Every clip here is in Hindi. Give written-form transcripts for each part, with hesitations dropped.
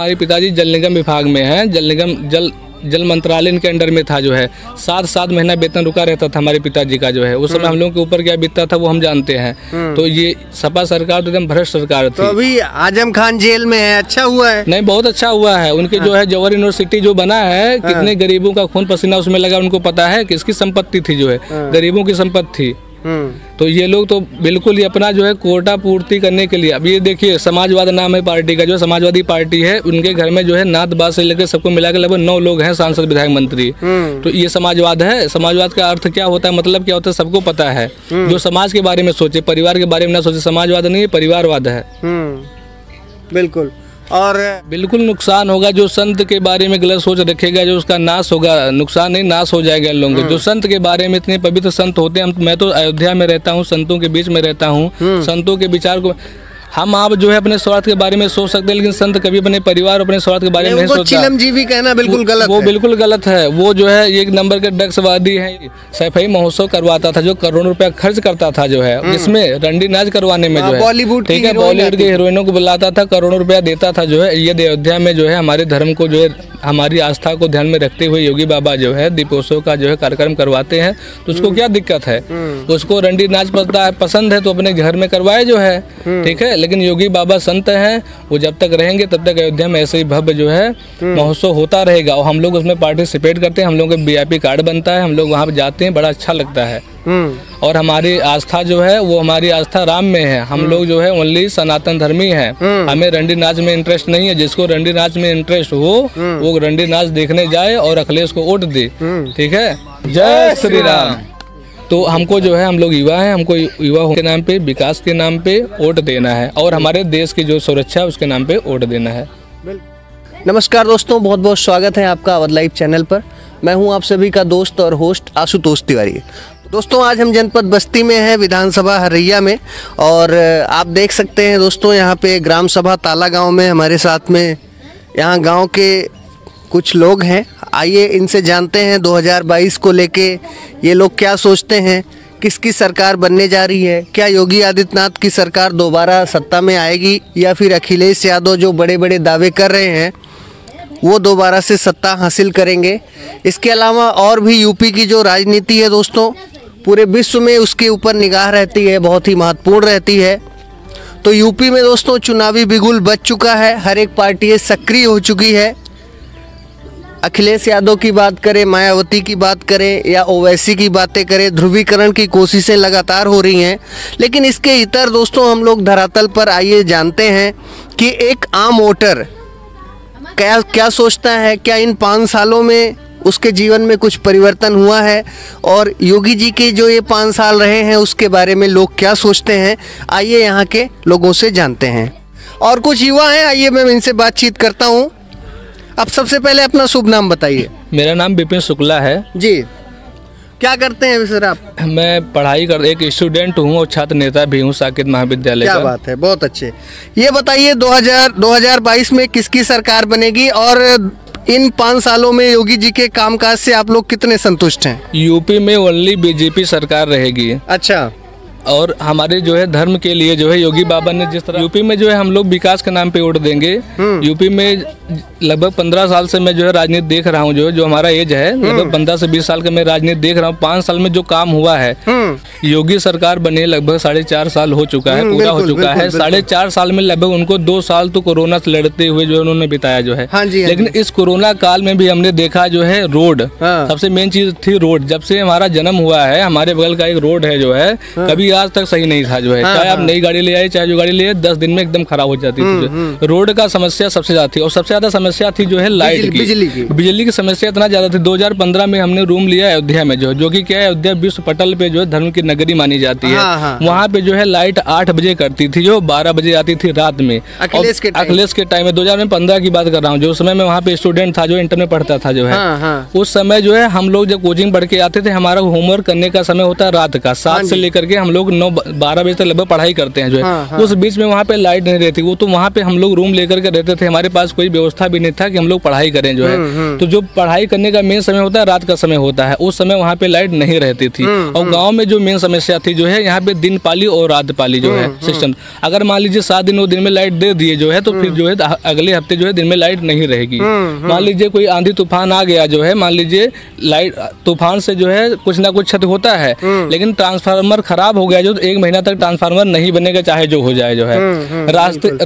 हमारे पिताजी जल निगम विभाग में हैं, जल निगम जल मंत्रालय इनके अंडर में था जो है। 7 महीना वेतन रुका रहता था हमारे पिताजी का जो है। उस समय हम लोगों के ऊपर क्या बीतता था वो हम जानते हैं। तो ये सपा सरकार तो एकदम भ्रष्ट सरकार थी। तो अभी आजम खान जेल में है, अच्छा हुआ है? नहीं, बहुत अच्छा हुआ है। उनके जो है जवाहर यूनिवर्सिटी जो बना है, कितने गरीबों का खून पसीना उसमें लगा उनको पता है। किसकी संपत्ति थी जो है, गरीबों की संपत्ति थी। तो ये लोग तो बिल्कुल ही अपना जो है कोटा पूर्ति करने के लिए, अब ये देखिए समाजवाद नाम है पार्टी का, जो समाजवादी पार्टी है, उनके घर में जो है नात बात से लेकर सबको मिलाकर लगभग 9 लोग हैं, सांसद विधायक मंत्री। तो ये समाजवाद है। समाजवाद का अर्थ क्या होता है, मतलब क्या होता है, सबको पता है। जो समाज के बारे में सोचे, परिवार के बारे में ना सोचे, समाजवाद नहीं है, परिवारवाद है। बिल्कुल। और बिल्कुल नुकसान होगा जो संत के बारे में गलत सोच रखेगा, जो उसका नाश होगा, नुकसान नहीं नाश हो जाएगा इन लोगों को। जो संत के बारे में इतने पवित्र संत होते हैं, मैं तो अयोध्या में रहता हूँ, संतों के बीच में रहता हूँ, संतों के विचार को हम आप जो है अपने स्वार्थ के बारे में सोच सकते हैं, लेकिन संत कभी अपने परिवार अपने स्वार्थ के बारे में नहीं सोचता। चिलमजीवी कहना बिल्कुल गलत है। वो बिल्कुल गलत है। वो जो है एक नंबर के ड्रग्सवादी है। सफाई महोत्सव करवाता था, जो करोड़ों रुपया खर्च करता था जो है, इसमें रंडी नाच करवाने में जो है, बॉलीवुड ठीक है, बॉलीवुड के हीरोइनों को बुलाता था, करोड़ों रुपया देता था जो है। ये अयोध्या में जो है हमारे धर्म को जो है, हमारी आस्था को ध्यान में रखते हुए योगी बाबा जो है दीपोत्सव का जो है कार्यक्रम करवाते हैं। तो उसको क्या दिक्कत है? उसको रंडी नाच पसंद है तो अपने घर में करवाए जो है, ठीक है। लेकिन योगी बाबा संत हैं, वो जब तक रहेंगे तब तक अयोध्या में ऐसे ही भव्य जो है महोत्सव होता रहेगा। और हम लोग उसमें पार्टिसिपेट करते हैं, हम लोग का VIP कार्ड बनता है, हम लोग वहाँ पे जाते हैं, बड़ा अच्छा लगता है। और हमारी आस्था जो है वो हमारी आस्था राम में है। हम लोग जो है ओनली सनातन धर्मी हैं। हमें रंडी नाच में इंटरेस्ट नहीं है। जिसको रंडी नाच में इंटरेस्ट हो वो रंडी नाच देखने जाए और अखिलेश को वोट दे, ठीक है। जय श्री राम। तो हमको जो है, हम लोग युवा हैं, हमको युवा के नाम पे, विकास के नाम पे वोट देना है और हमारे देश की जो सुरक्षा है उसके नाम पे वोट देना है। नमस्कार दोस्तों, बहुत बहुत स्वागत है आपका अवध लाइव चैनल पर। मैं हूं आप सभी का दोस्त और होस्ट आशुतोष तिवारी। दोस्तों आज हम जनपद बस्ती में हैं, विधानसभा हरैया में, और आप देख सकते हैं दोस्तों यहाँ पे ग्राम सभा ताला गाँव में हमारे साथ में यहाँ गाँव के कुछ लोग हैं। आइए इनसे जानते हैं 2022 को लेके ये लोग क्या सोचते हैं, किसकी सरकार बनने जा रही है, क्या योगी आदित्यनाथ की सरकार दोबारा सत्ता में आएगी या फिर अखिलेश यादव जो बड़े बड़े दावे कर रहे हैं वो दोबारा से सत्ता हासिल करेंगे। इसके अलावा और भी यूपी की जो राजनीति है दोस्तों, पूरे विश्व में उसके ऊपर निगाह रहती है, बहुत ही महत्वपूर्ण रहती है। तो यूपी में दोस्तों चुनावी बिगुल बज चुका है, हर एक पार्टी सक्रिय हो चुकी है। अखिलेश यादव की बात करें, मायावती की बात करें या ओवैसी की बातें करें, ध्रुवीकरण की कोशिशें लगातार हो रही हैं। लेकिन इसके इतर दोस्तों हम लोग धरातल पर आइए जानते हैं कि एक आम वोटर क्या सोचता है, क्या इन 5 सालों में उसके जीवन में कुछ परिवर्तन हुआ है, और योगी जी के जो ये 5 साल रहे हैं उसके बारे में लोग क्या सोचते हैं। आइए यहाँ के लोगों से जानते हैं। और कुछ युवा हैं, आइए मैं इनसे बातचीत करता हूँ। अब सबसे पहले अपना शुभ नाम बताइए। मेरा नाम विपिन शुक्ला है जी। क्या करते हैं सर आप? मैं पढ़ाई कर एक स्टूडेंट हूँ और छात्र नेता भी हूँ साकेत महाविद्यालय का। क्या बात है, बहुत अच्छे। ये बताइए 2022 में किसकी सरकार बनेगी और इन 5 सालों में योगी जी के कामकाज से आप लोग कितने संतुष्ट हैं? यूपी में ओनली BJP सरकार रहेगी। अच्छा। और हमारे जो है धर्म के लिए जो है योगी बाबा ने जिस तरह यूपी में जो है हम लोग विकास के नाम पे वोट देंगे। यूपी में लगभग 15 साल से मैं जो है राजनीति देख रहा हूँ, जो हमारा एज है लगभग 15 से 20 साल का मैं राजनीति देख रहा हूँ। 5 साल में जो काम हुआ है, योगी सरकार बने लगभग 4.5 साल हो चुका है, पूरा हो चुका है। 4.5 साल में लगभग उनको 2 साल तो कोरोना से लड़ते हुए जो उन्होंने बिताया जो है। लेकिन इस कोरोना काल में भी हमने देखा जो है रोड, सबसे मेन चीज थी रोड। जब से हमारा जन्म हुआ है हमारे बगल का एक रोड है जो है, कभी आज तक सही नहीं था जो है। चाहे आप नई गाड़ी ले आए, चाहे जो गाड़ी ले आए, 10 दिन में एकदम खराब हो जाती थी। रोड का समस्या सबसे ज्यादा थी, और सबसे ज्यादा समस्या थी जो है लाइट की, बिजली की समस्या इतना ज्यादा थी। 2015 में हमने रूम लिया अयोध्या में, जो कि क्या है, अयोध्या विश्व पटल पे जो है धर्म की नगरी मानी जाती है। वहाँ पे जो है लाइट 8 बजे करती थी, जो 12 बजे आती थी रात में। अखिलेश के टाइम में 2015 की बात कर रहा हूँ, जो समय में वहाँ पे स्टूडेंट था, जो इंटर में पढ़ता था जो है। उस समय जो है हम लोग जब कोचिंग पढ़ के आते थे, हमारा होमवर्क करने का समय होता है रात का 7 से लेकर के हम लोग 12 बजे तक लगभग पढ़ाई करते हैं जो है। उस बीच में वहाँ पे लाइट नहीं रहती, वो तो वहाँ पे हम लोग रूम लेकर के रहते थे। हमारे पास कोई व्यवस्था भी नहीं था कि हम लोग पढ़ाई करें जो है। तो जो पढ़ाई करने का मेन समय होता है रात का समय होता है, उस समय वहाँ पे लाइट नहीं रहती थी। और गाँव में जो मेन समस्या थी जो है यहाँ पे दिन पाली और रात पाली जो है सिस्टम, अगर मान लीजिए 7 दिन वो दिन में लाइट दे दिए जो है तो फिर जो है अगले हफ्ते जो है दिन में लाइट नहीं रहेगी। मान लीजिए कोई आंधी तूफान आ गया जो है, मान लीजिए लाइट तूफान से जो है कुछ ना कुछ क्षति होता है, लेकिन ट्रांसफार्मर खराब हो गया जो तो 1 महीना तक ट्रांसफार्मर नहीं बनेगा चाहे जो हो जाए जो है।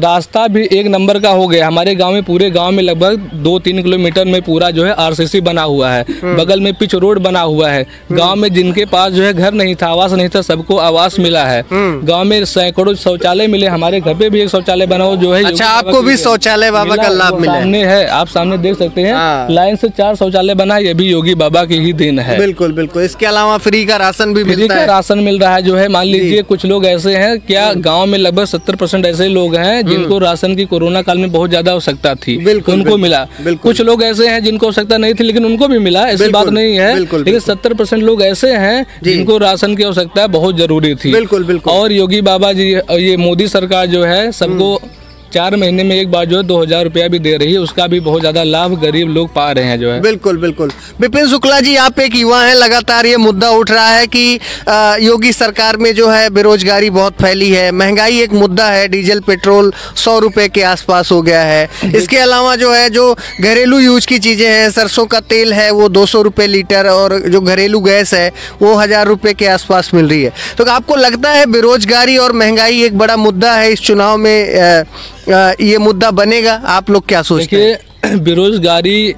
रास्ता भी 1 नंबर का हो गया हमारे गांव में, पूरे गांव में लगभग 2-3 किलोमीटर में पूरा जो है आरसीसी बना हुआ है, बगल में पिच रोड बना हुआ है। गांव में जिनके पास जो है घर नहीं था, आवास नहीं था, सबको आवास मिला है। गांव में सैकड़ों शौचालय मिले, हमारे घर पे भी एक शौचालय बना हो जो है। अच्छा, आपको भी शौचालय बाबा का लाभ मिला? सामने है, आप सामने देख सकते हैं, लाइन से 4 शौचालय बना, ये भी योगी बाबा की ही देन है। बिल्कुल बिल्कुल। इसके अलावा फ्री का राशन भी मिलता है? राशन मिल रहा है जो है। मान लीजिए कुछ लोग ऐसे हैं, क्या गांव में लगभग 70% ऐसे लोग हैं जिनको राशन की कोरोना काल में बहुत ज्यादा आवश्यकता थी, उनको मिला। कुछ लोग ऐसे हैं जिनको आवश्यकता नहीं थी लेकिन उनको भी मिला, ऐसी बात नहीं है। लेकिन 70% लोग ऐसे हैं जिनको राशन की आवश्यकता बहुत जरूरी थी। और योगी बाबा जी, ये मोदी सरकार जो है सबको 4 महीने में एक बार जो है 2000 रुपया भी दे रही है, उसका भी बहुत ज्यादा लाभ गरीब लोग पा रहे हैं जो है। बिल्कुल बिल्कुल। विपिन शुक्ला जी, आप एक युवा हैं, लगातार ये मुद्दा उठ रहा है कि योगी सरकार में जो है बेरोजगारी बहुत फैली है, महंगाई एक मुद्दा है, डीजल पेट्रोल 100 रुपए के आसपास हो गया है। इसके अलावा जो है जो घरेलू यूज की चीजें हैं, सरसों का तेल है वो 200 रुपए लीटर, और जो घरेलू गैस है वो 1000 रुपए के आसपास मिल रही है। तो आपको लगता है बेरोजगारी और महंगाई एक बड़ा मुद्दा है, इस चुनाव में ये मुद्दा बनेगा? आप लोग क्या सोचते हैं? देखिए, बेरोजगारी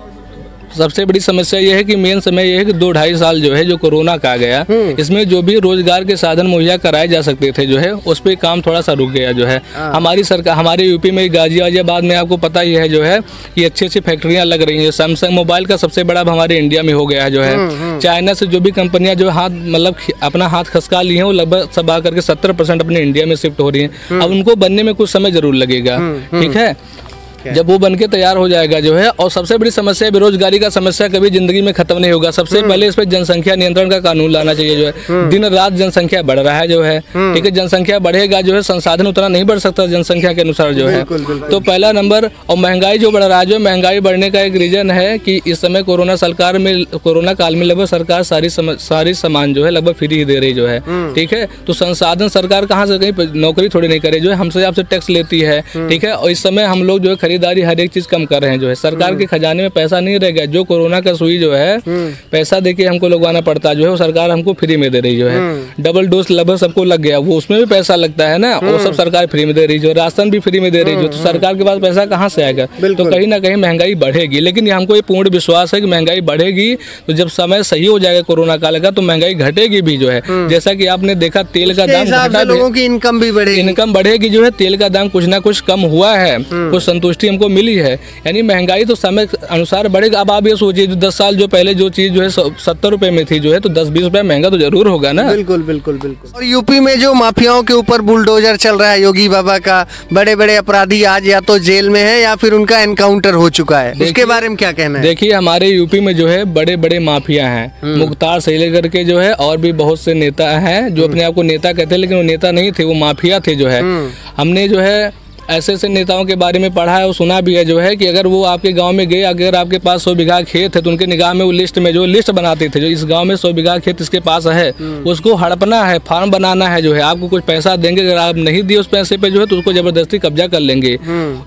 सबसे बड़ी समस्या ये है कि मेन समय ये है कि 2-2.5 साल जो है जो कोरोना का गया, इसमें जो भी रोजगार के साधन मुहैया कराए जा सकते थे जो है उस पे काम थोड़ा सा रुक गया जो है। हमारी सरकार, हमारे यूपी में गाजियाबाद में आपको पता ही है जो है कि अच्छी फैक्ट्रियां लग रही हैं। सैमसंग मोबाइल का सबसे बड़ा हमारे इंडिया में हो गया है जो है। चाइना से जो भी कंपनियां जो हाथ मतलब अपना हाथ खसका ली हैं वो लगभग सब आकर के 70% अपने इंडिया में शिफ्ट हो रही हैं। अब उनको बनने में कुछ समय जरूर लगेगा, ठीक है, जब वो बनके तैयार हो जाएगा जो है। और सबसे बड़ी समस्या बेरोजगारी का समस्या कभी जिंदगी में खत्म नहीं होगा। सबसे पहले इस पे जनसंख्या नियंत्रण का कानून लाना चाहिए जो है। दिन रात जनसंख्या बढ़ रहा है जो है, ठीक है, जनसंख्या बढ़ेगा जो है, संसाधन उतना नहीं बढ़ सकता जनसंख्या के अनुसार जो है। तो पहला नंबर, और महंगाई जो बढ़ रहा है जो, महंगाई बढ़ने का एक रीजन है कि इस समय कोरोना काल में लगभग सरकार सारी सामान जो है लगभग फ्री ही दे रही जो है, ठीक है। तो संसाधन सरकार कहाँ से, कहीं नौकरी थोड़ी नहीं करे जो है, हमसे आपसे टैक्स लेती है, ठीक है। और इस समय हम लोग जो है खरीदारी हर एक चीज कम कर रहे हैं जो है। सरकार के खजाने में पैसा नहीं रह गया, जो कोरोना का सुई जो है पैसा देके हमको लगवाना पड़ता जो है, वो सरकार हमको फ्री में दे रही जो है। डबल डोज लगभग सबको लग गया, वो उसमें भी पैसा लगता है ना, वो सब सरकार फ्री में दे रही जो, राशन भी फ्री में दे रही जो। तो सरकार के पास पैसा कहाँ से आएगा? तो कहीं ना कहीं महंगाई बढ़ेगी। लेकिन हमको ये पूर्ण विश्वास है कि महंगाई बढ़ेगी, तो जब समय सही हो जाएगा कोरोना काल का तो महंगाई घटेगी भी जो है। जैसा कि आपने देखा तेल का दाम घटा, लोगों की इनकम भी बढ़ेगी, इनकम बढ़ेगी जो है। तेल का दाम कुछ ना कुछ कम हुआ है, कुछ संतुष्टि हमको मिली है, यानी महंगाई तो समय अनुसार बढ़ेगा। अब आप ये सोचिए 10 साल जो पहले जो चीज जो है 70 रुपए में थी जो है, तो 10-20 रुपए महंगा तो जरूर होगा ना। बिल्कुल बिल्कुल बिल्कुल। और यूपी में जो माफियाओं के ऊपर बुलडोजर चल रहा है योगी बाबा का, बड़े बड़े अपराधी आज या तो जेल में है या फिर उनका एनकाउंटर हो चुका है, उसके बारे में क्या कहना है? देखिए, हमारे यूपी में जो है बड़े बड़े माफिया हैं, मुख्तार से लेकर के जो है और भी बहुत से नेता हैं जो अपने आप को नेता कहते हैं, लेकिन वो नेता नहीं थे, वो माफिया थे जो है। हमने जो है ऐसे ऐसे नेताओं के बारे में पढ़ा है और सुना भी है जो है कि अगर वो आपके गांव में गए, अगर आपके पास 100 बीघा खेत है तो उनके निगाह में वो लिस्ट में जो लिस्ट बनाते थे, जो इस गांव में 100 बीघा खेत इसके पास है, उसको हड़पना है, फार्म बनाना है जो है। आपको कुछ पैसा देंगे, अगर आप नहीं दिए उस पैसे पे जो है तो उसको जबरदस्ती कब्जा कर लेंगे।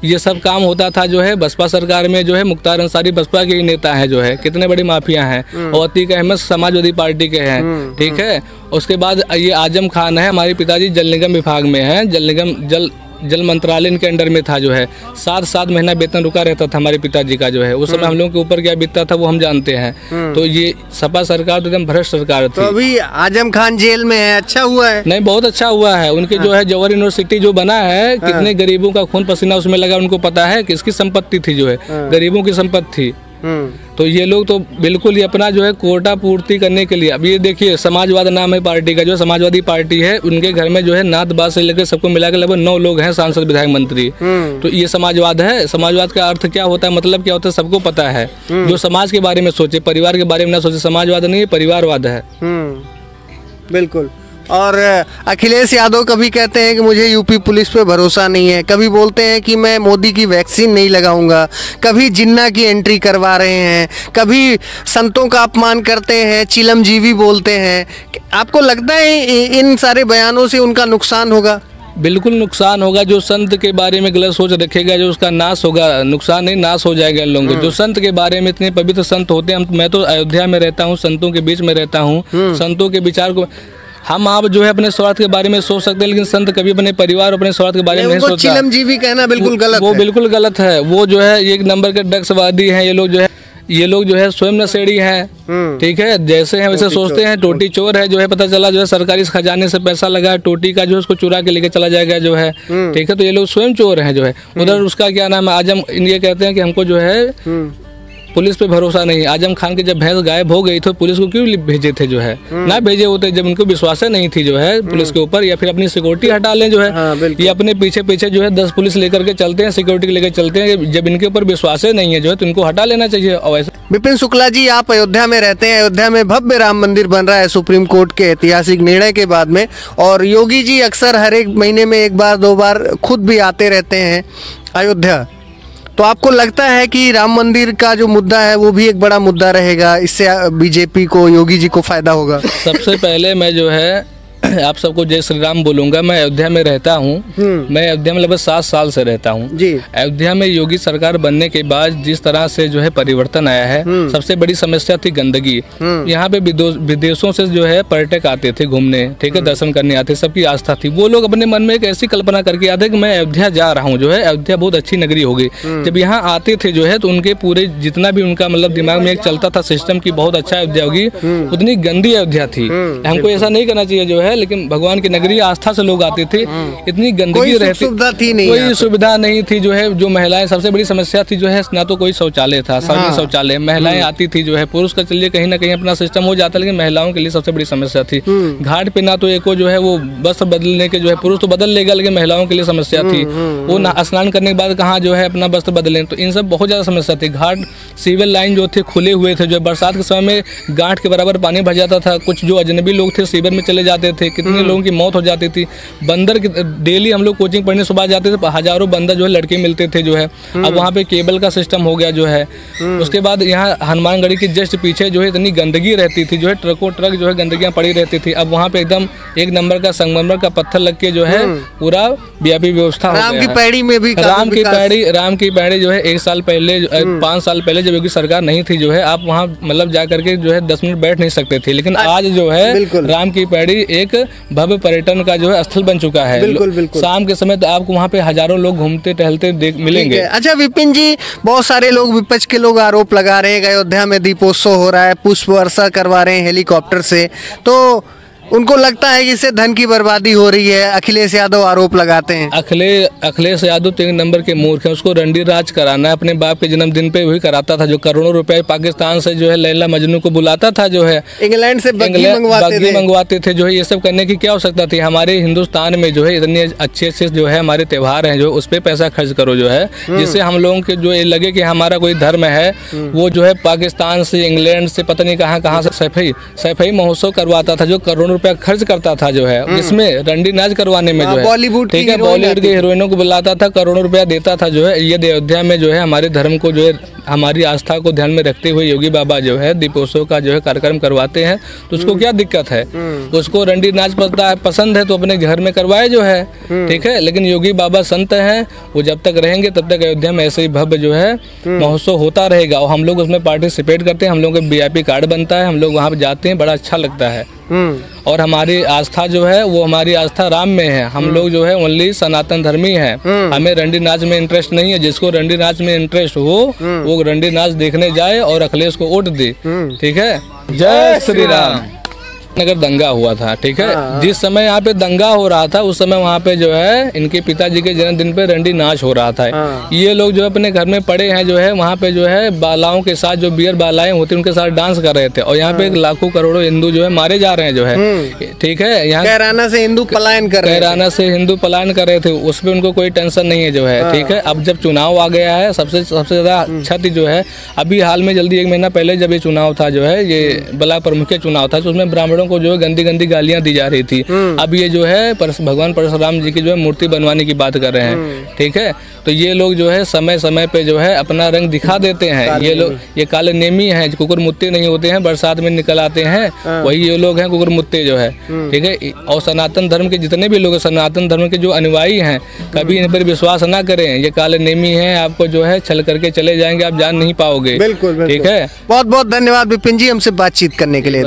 ये सब काम होता था जो है बसपा सरकार में जो है। मुख्तार अंसारी बसपा के ही नेता है जो है, कितने बड़े माफिया हैं। और अतीक अहमद समाजवादी पार्टी के हैं, ठीक है। उसके बाद ये आजम खान है, हमारे पिताजी जल निगम विभाग में है, जल मंत्रालय इनके अंडर में था जो है। 7 महीना वेतन रुका रहता था हमारे पिताजी का जो है। उस समय हम लोगों के ऊपर क्या बीतता था वो हम जानते हैं। तो ये सपा सरकार तो एकदम भ्रष्ट सरकार थी। तो अभी आजम खान जेल में है, अच्छा हुआ है? नहीं, बहुत अच्छा हुआ है। उनके जो है जवाहर यूनिवर्सिटी जो बना है, कितने गरीबों का खून पसीना उसमें लगा, उनको पता है किसकी संपत्ति थी जो है, गरीबों की संपत्ति थी। तो ये लोग तो बिल्कुल ही अपना जो है कोटा पूर्ति करने के लिए, अब ये देखिए समाजवाद नाम है पार्टी का, जो समाजवादी पार्टी है, उनके घर में जो है नात बात से लेकर सबको मिलाकर लगभग 9 लोग हैं, सांसद विधायक मंत्री। तो ये समाजवाद है। समाजवाद का अर्थ क्या होता है, मतलब क्या होता है, सबको पता है। जो समाज के बारे में सोचे, परिवार के बारे में ना सोचे, समाजवाद नहीं, परिवारवाद है। बिल्कुल। और अखिलेश यादव कभी कहते हैं कि मुझे यूपी पुलिस पे भरोसा नहीं है, कभी बोलते हैं कि मैं मोदी की वैक्सीन नहीं लगाऊंगा, कभी जिन्ना की एंट्री करवा रहे हैं, कभी संतों का अपमान करते हैं, चिलमजीवी बोलते हैं। आपको लगता है इन सारे बयानों से उनका नुकसान होगा? बिल्कुल नुकसान होगा। जो संत के बारे में गलत सोच रखेगा जो उसका नाश होगा, नुकसान नहीं नाश हो जाएगा इन लोगों को। जो संत के बारे में इतने पवित्र संत होते हैं, मैं तो अयोध्या में रहता हूँ, संतों के बीच में रहता हूँ, संतों के विचार को हम आप जो है अपने स्वार्थ के बारे में सोच सकते हैं, लेकिन संत कभी अपने परिवार अपने स्वार्थ के बारे में नहीं सोचता। चिलमजीवी कहना बिल्कुल गलत है। वो बिल्कुल गलत है। वो जो है एक नंबर के ड्रग्सवादी हैं ये लोग जो है स्वयं नशेड़ी हैं। ठीक है, जैसे हैं वैसे सोचते हैं। टोटी चोर है जो है, पता चला जो है सरकारी खजाने से पैसा लगा टोटी का जो है उसको चुरा के लेके चला जाएगा जो है। ठीक है, तो ये लोग स्वयं चोर हैं जो है। उधर उसका क्या नाम है, आजम ये कहते हैं कि हमको जो है पुलिस पे भरोसा नहीं। आजम खान की जब भैंस गायब हो गई तो पुलिस को क्यों भेजे थे जो है? ना भेजे होते जब उनको विश्वास नहीं थी जो है पुलिस के ऊपर, या फिर अपनी सिक्योरिटी हटा लें जो है। ये अपने पीछे पीछे जो है 10 पुलिस लेकर के चलते हैं, सिक्योरिटी लेकर चलते हैं। जब इनके ऊपर विश्वास नहीं है जो है तो इनको हटा लेना चाहिए। और वैसे विपिन शुक्ला जी, आप अयोध्या में रहते हैं, अयोध्या में भव्य राम मंदिर बन रहा है सुप्रीम कोर्ट के ऐतिहासिक निर्णय के बाद में, और योगी जी अक्सर हर एक महीने में 1 बार 2 बार खुद भी आते रहते हैं अयोध्या। तो आपको लगता है कि राम मंदिर का जो मुद्दा है वो भी एक बड़ा मुद्दा रहेगा, इससे बीजेपी को, योगी जी को फायदा होगा? सबसे पहले मैं जो है आप सबको जय श्री राम बोलूंगा। मैं अयोध्या में रहता हूँ, मैं अयोध्या में लगभग 7 साल से रहता हूँ जी। अयोध्या में योगी सरकार बनने के बाद जिस तरह से जो है परिवर्तन आया है, सबसे बड़ी समस्या थी गंदगी। यहाँ पे विदेशों से जो है पर्यटक आते थे घूमने, ठीक है, दर्शन करने आते, सबकी आस्था थी। वो लोग अपने मन में एक ऐसी कल्पना करके आते कि मैं अयोध्या जा रहा हूँ जो है, अयोध्या बहुत अच्छी नगरी होगी। जब यहाँ आते थे जो है तो उनके पूरे जितना भी उनका मतलब दिमाग में एक चलता था सिस्टम की बहुत अच्छा अयोध्या होगी, उतनी गंदी अयोध्या थी। हमको ऐसा नहीं करना चाहिए जो है, लेकिन भगवान की नगरी आस्था से लोग आते थे, इतनी गंदगी रहती थी, कोई सुविधा नहीं थी जो है। जो महिलाएं, सबसे बड़ी समस्या थी जो है, ना तो कोई शौचालय था, सार्वजनिक शौचालय। महिलाएं आती थी जो है, पुरुष का चलिए कहीं ना कहीं अपना सिस्टम हो जाता, लेकिन महिलाओं के लिए सबसे बड़ी समस्या थी। घाट पे ना तो एक जो है वो वस्त्र बदलने के जो है, पुरुष तो बदल लेगा लेकिन महिलाओं के लिए समस्या थी। वो स्नान करने के बाद कहाँ जो है अपना वस्त्र बदलें, तो इन सब बहुत ज्यादा समस्या थी। घाट सीवर लाइन जो थे खुले हुए थे, जो बरसात के समय में गांठ के बराबर पानी भर जाता था। कुछ जो अजनबी लोग थे सीवर में चले जाते थे, कितने लोगों की मौत हो जाती थी। बंदर डेली हम लोग कोचिंग पढ़ने सुबह जाते थे, हजारों बंदर जो है लड़के मिलते थे जो है। अब वहाँ पे केबल का सिस्टम हो गया जो है। उसके बाद यहाँ हनुमानगढ़ी के जस्ट पीछे जो है इतनी गंदगी रहती थी जो है, ट्रकों ट्रक जो है गंदगियाँ पड़ी रहती थी। अब वहाँ पे एकदम 1 नंबर का संगमरमर का पत्थर लग के जो है पूरा व्यापी व्यवस्था हो गया। राम की पैड़ी में भी राम की पैड़ी जो है 1 साल पहले 5 साल पहले जब योगी सरकार नहीं थी जो है, आप वहाँ मतलब जा करके जो है 10 मिनट बैठ नहीं सकते थे, लेकिन आज जो है राम की पैड़ी एक भव्य पर्यटन का जो है स्थल बन चुका है। बिल्कुल। शाम के समय तो आपको वहाँ पे हजारों लोग घूमते टहलते मिलेंगे। अच्छा विपिन जी, बहुत सारे लोग, विपक्ष के लोग आरोप लगा रहे हैं कि अयोध्या में दीपोत्सव हो रहा है, पुष्प वर्षा करवा रहे हैं हेलीकॉप्टर से, तो उनको लगता है कि इससे धन की बर्बादी हो रही है। अखिलेश यादव आरोप लगाते हैं। अखिलेश यादव 3 नंबर के मूर्ख है। उसको रंडी राज कराना है। अपने बाप के जन्मदिन पे वही कराता था, जो करोड़ों रुपए पाकिस्तान से जो है लैला मजनू को बुलाता था जो है, इंग्लैंड से बग्गी मंगवाते थे जो है। ये सब करने की क्या हो सकता थी? हमारे हिंदुस्तान में जो है इतने अच्छे जो है हमारे त्योहार हैं, जो उस पर पैसा खर्च करो जो है, जिससे हम लोगों के जो लगे कि हमारा कोई धर्म है। वो जो है पाकिस्तान से, इंग्लैंड से, पता नहीं कहाँ से सफाई महोत्सव करवाता था, जो करोड़ों रुपया खर्च करता था जो है, जिसमें रंडी नाच करवाने में जो है, बॉलीवुड ठीक है, बॉलीवुड के हीरोइनों को बुलाता था, करोड़ों रुपया देता था जो है। ये अयोध्या में जो है हमारे धर्म को जो है, हमारी आस्था को ध्यान में रखते हुए योगी बाबा जो है दीपोत्सव का जो है कार्यक्रम करवाते हैं, तो उसको क्या दिक्कत है? उसको रंडी नाच पसंद है तो अपने घर में करवाए जो है, ठीक है। लेकिन योगी बाबा संत हैं, वो जब तक रहेंगे तब तक अयोध्या में ऐसे ही भव्य जो है महोत्सव होता रहेगा, और हम लोग उसमें पार्टिसिपेट करते हैं। हम लोग का VIP कार्ड बनता है, हम लोग वहाँ पे जाते हैं, बड़ा अच्छा लगता है। और हमारी आस्था जो है वो, हमारी आस्था राम में है। हम लोग जो है ओनली सनातन धर्मी हैं। हमें रंडी नाच में इंटरेस्ट नहीं है। जिसको रंडी नाच में इंटरेस्ट हो वो रंडी नाच देखने जाए और अखिलेश को वोट दे, ठीक है। जय श्री राम। नगर दंगा हुआ था, ठीक है। जिस समय यहाँ पे दंगा हो रहा था उस समय वहाँ पे जो है इनके पिताजी के जन्मदिन पे रंडी नाच हो रहा था। ये लोग जो अपने घर में पड़े हैं जो है, वहाँ पे जो है बालाओं के साथ, जो बियर बालाएं होती उनके साथ डांस कर रहे थे, और यहाँ पे लाखों करोड़ों हिंदू जो है मारे जा रहे हैं जो है, ठीक है। यहाँ कैराना से हिंदू पलायन कर रहे थे, उस पर उनको कोई टेंशन नहीं है जो है, ठीक है। अब जब चुनाव आ गया है, सबसे ज्यादा क्षति जो है अभी हाल में जल्दी 1 महीना पहले जब ये चुनाव था जो है, ये ब्लॉक प्रमुख चुनाव था, तो उसमें ब्राह्मणों जानवरों को जो है गंदी गंदी गालियां दी जा रही थी। अब ये जो है भगवान परशुराम जी की जो है मूर्ति बनवाने की बात कर रहे हैं, ठीक है। तो ये लोग जो है समय समय पे जो है अपना रंग दिखा देते हैं। ये लोग ये काले नेमी हैं, कुकुर मुत्ते नहीं होते हैं, बरसात में निकल आते हैं, वही ये लोग हैं कुकुर मुत्ते जो है, ठीक है। और सनातन धर्म के जितने भी लोग, सनातन धर्म के जो अनुयायी हैं, कभी इन पर विश्वास ना करें। ये काले नेमी हैं, आपको जो है छल करके चले जाएंगे, आप जान नहीं पाओगे। बिल्कुल, ठीक है। बहुत बहुत धन्यवाद विपिन जी हमसे बातचीत करने के लिए।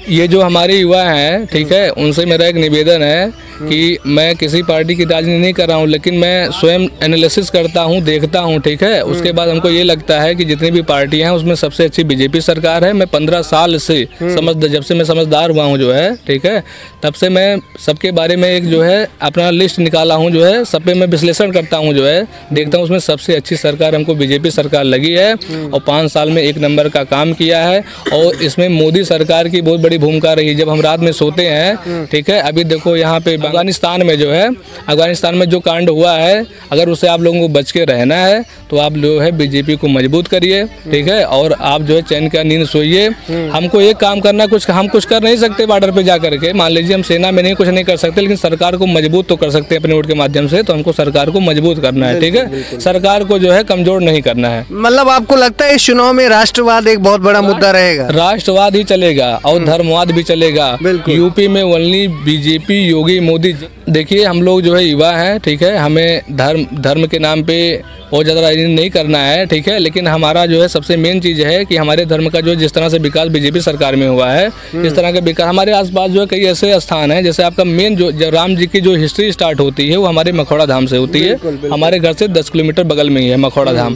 ये जो हमारे युवा हैं, ठीक है, उनसे मेरा एक निवेदन है कि मैं किसी पार्टी की राजनीति नहीं कर रहा हूँ, लेकिन मैं स्वयं एनालिसिस करता हूँ, देखता हूँ, ठीक है। उसके बाद हमको ये लगता है कि जितनी भी पार्टियां हैं उसमें सबसे अच्छी बीजेपी सरकार है। मैं 15 साल से जब से मैं समझदार हुआ हूँ जो है, ठीक है, तब से मैं सबके बारे में एक जो है अपना लिस्ट निकाला हूँ जो है, सब पे मैं विश्लेषण करता हूँ जो है, देखता हूँ उसमें सबसे अच्छी सरकार हमको बीजेपी सरकार लगी है और 5 साल में 1 नंबर का काम किया है। और इसमें मोदी सरकार की बहुत बड़ी भूमिका रही। जब हम रात में सोते हैं, ठीक है, अभी देखो यहाँ पे अफगानिस्तान में जो है, अफगानिस्तान में जो कांड हुआ है, अगर उससे आप लोगों को बच के रहना है तो आप जो है बीजेपी को मजबूत करिए, ठीक है, और आप जो है चैन का नींद सोइए। हमको एक काम करना, हम कुछ कर नहीं सकते बॉर्डर पे जा करके, मान लीजिए हम सेना में नहीं कुछ नहीं कर सकते, लेकिन सरकार को मजबूत तो कर सकते हैं अपने वोट के माध्यम से। तो हमको सरकार को मजबूत करना है, ठीक है, सरकार को जो है कमजोर नहीं करना है। मतलब आपको लगता है इस चुनाव में राष्ट्रवाद एक बहुत बड़ा मुद्दा रहेगा? राष्ट्रवाद ही चलेगा और धर्मवाद भी चलेगा। यूपी में ओनली बीजेपी, योगी, मोदी। देखिए हम लोग जो है युवा हैं, ठीक है, हमें धर्म के नाम पे बहुत ज़्यादा राजनीति नहीं करना है, ठीक है, लेकिन हमारा जो है सबसे मेन चीज़ है कि हमारे धर्म का जो जिस तरह से विकास बीजेपी सरकार में हुआ है, इस तरह का विकास हमारे आसपास जो है कई ऐसे स्थान हैं, जैसे आपका मेन जो राम जी की जो हिस्ट्री स्टार्ट होती है वो हमारे मखौड़ा धाम से होती है। हमारे घर से 10 किलोमीटर बगल में ही है मखौड़ा धाम,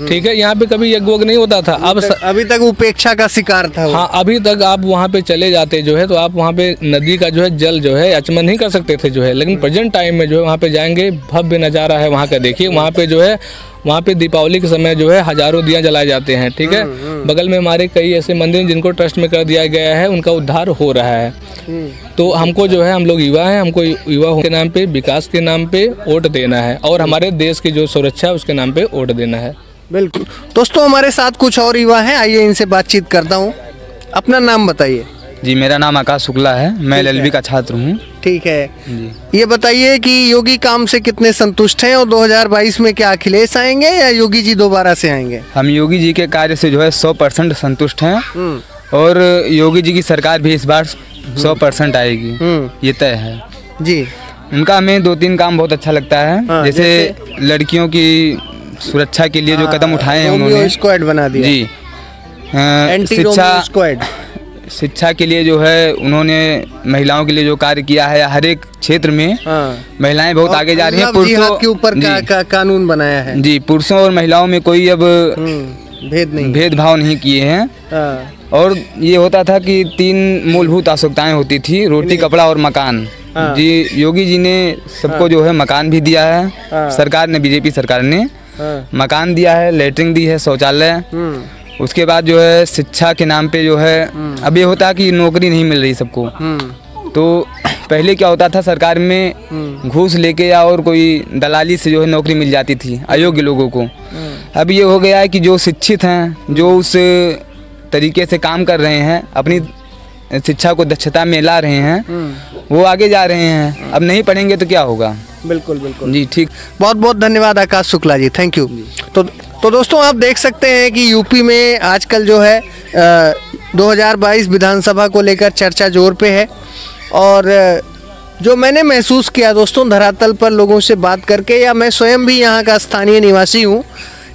ठीक है। यहाँ पे कभी यज्ञ वज्ञ नहीं होता था, अब अभी तक उपेक्षा का शिकार था। हाँ, अभी तक आप वहाँ पे चले जाते जो है तो आप वहाँ पे नदी का जो है जल जो है आचमन नहीं कर सकते थे जो है, लेकिन प्रेजेंट टाइम में जो है वहाँ पे जाएंगे, भव्य नज़ारा है वहाँ का। देखिए वहाँ पे जो है, वहाँ पे दीपावली के समय जो है हजारों दिया जलाए जाते हैं, ठीक है। बगल में हमारे कई ऐसे मंदिर जिनको ट्रस्ट में कर दिया गया है, उनका उद्धार हो रहा है। तो हमको जो है, हम लोग युवा हैं, हमको युवा के नाम पे, विकास के नाम पे वोट देना है और हमारे देश की जो सुरक्षा है उसके नाम पे वोट देना है। बिल्कुल। दोस्तों हमारे साथ कुछ और युवा हैं, आइए इनसे बातचीत करता हूँ। अपना नाम बताइए। जी, मेरा नाम आकाश शुक्ला है, मैं एलएलबी का छात्र हूँ। ठीक है जी। ये बताइए कि योगी काम से कितने संतुष्ट हैं और 2022 में क्या अखिलेश आएंगे या योगी जी दोबारा से आएंगे? हम योगी जी के कार्य से जो है 100% संतुष्ट हैं और योगी जी की सरकार भी इस बार 100% आएगी, ये तय है जी। उनका हमें 2-3 काम बहुत अच्छा लगता है। जैसे लड़कियों की सुरक्षा के लिए जो कदम उठाए हैं उन्होंने, स्क्वाड बना दिया जी। शिक्षा के लिए जो है उन्होंने महिलाओं के लिए जो कार्य किया है, हर एक क्षेत्र में महिलाएं बहुत आगे जा रही हैं। पुरुषों के ऊपर कानून बनाया है जी, पुरुषों और महिलाओं में कोई अब भेदभाव नहीं किए हैं। और ये होता था कि 3 मूलभूत आवश्यकताएं होती थी, रोटी, कपड़ा और मकान। जी, योगी जी ने सबको जो है मकान भी दिया है, सरकार ने, बीजेपी सरकार ने मकान दिया है, लेटरिन दी है, शौचालय। उसके बाद जो है शिक्षा के नाम पे जो है, अब ये होता है कि नौकरी नहीं मिल रही सबको। तो पहले क्या होता था, सरकार में घूस लेके या और कोई दलाली से जो है नौकरी मिल जाती थी अयोग्य लोगों को। अब ये हो गया है कि जो शिक्षित हैं, जो उस तरीके से काम कर रहे हैं, अपनी शिक्षा को दक्षता में ला रहे हैं, वो आगे जा रहे हैं। अब नहीं पढ़ेंगे तो क्या होगा? बिल्कुल बिल्कुल जी, ठीक। बहुत बहुत धन्यवाद आकाश शुक्ला जी, थैंक यू। तो दोस्तों आप देख सकते हैं कि यूपी में आजकल जो है 2022 विधानसभा को लेकर चर्चा जोर पे है। और जो मैंने महसूस किया दोस्तों धरातल पर लोगों से बात करके, या मैं स्वयं भी यहाँ का स्थानीय निवासी हूँ,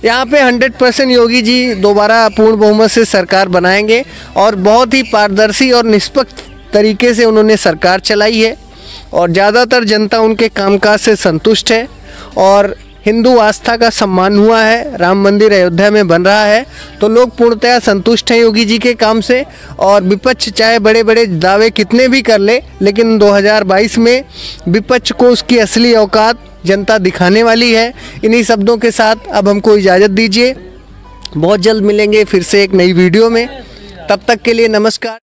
यहाँ पे 100% योगी जी दोबारा पूर्ण बहुमत से सरकार बनाएंगे और बहुत ही पारदर्शी और निष्पक्ष तरीके से उन्होंने सरकार चलाई है और ज़्यादातर जनता उनके कामकाज से संतुष्ट है और हिंदू आस्था का सम्मान हुआ है। राम मंदिर अयोध्या में बन रहा है तो लोग पूर्णतया संतुष्ट हैं योगी जी के काम से। और विपक्ष चाहे बड़े बड़े दावे कितने भी कर ले, लेकिन 2022 में विपक्ष को उसकी असली औकात जनता दिखाने वाली है। इन्हीं शब्दों के साथ अब हमको इजाज़त दीजिए, बहुत जल्द मिलेंगे फिर से एक नई वीडियो में। तब तक के लिए नमस्कार।